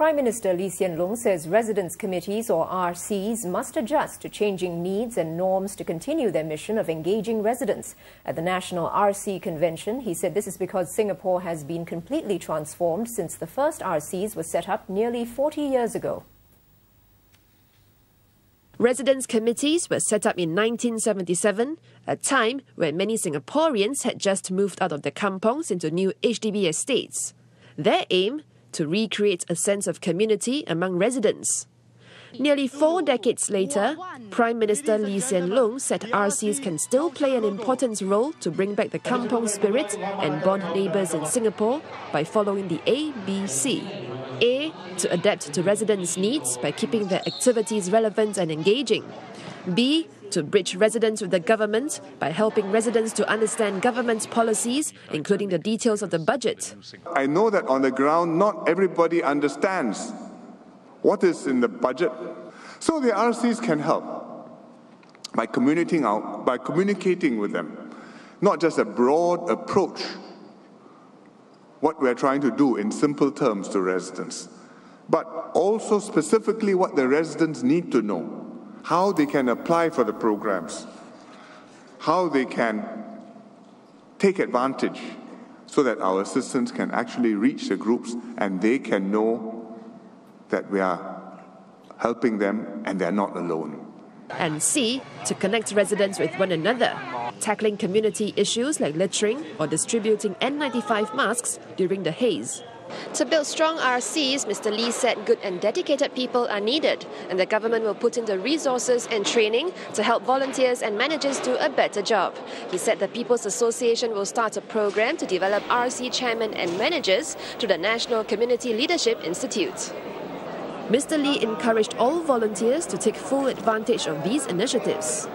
Prime Minister Lee Hsien Loong says residence committees or RCs must adjust to changing needs and norms to continue their mission of engaging residents. At the National RC Convention, he said this is because Singapore has been completely transformed since the first RCs were set up nearly 40 years ago. Residence committees were set up in 1977, a time when many Singaporeans had just moved out of the kampongs into new HDB estates. Their aim? To recreate a sense of community among residents. Nearly 4 decades later, Prime Minister Lee Hsien Loong said RCs can still play an important role to bring back the kampong spirit and bond neighbours in Singapore by following the ABC. A. To adapt to residents' needs by keeping their activities relevant and engaging. B. To bridge residents with the government by helping residents to understand government's policies, including the details of the budget. I know that on the ground, not everybody understands what is in the budget. So the RCs can help by communicating with them, not just a broad approach, what we're trying to do in simple terms to residents, but also specifically what the residents need to know. How they can apply for the programs, how they can take advantage so that our assistance can actually reach the groups and they can know that we are helping them and they're not alone. And C. To connect residents with one another, tackling community issues like littering or distributing N95 masks during the haze. To build strong RCs, Mr. Lee said good and dedicated people are needed, and the government will put in the resources and training to help volunteers and managers do a better job. He said the People's Association will start a program to develop RC chairmen and managers through the National Community Leadership Institute. Mr. Lee encouraged all volunteers to take full advantage of these initiatives.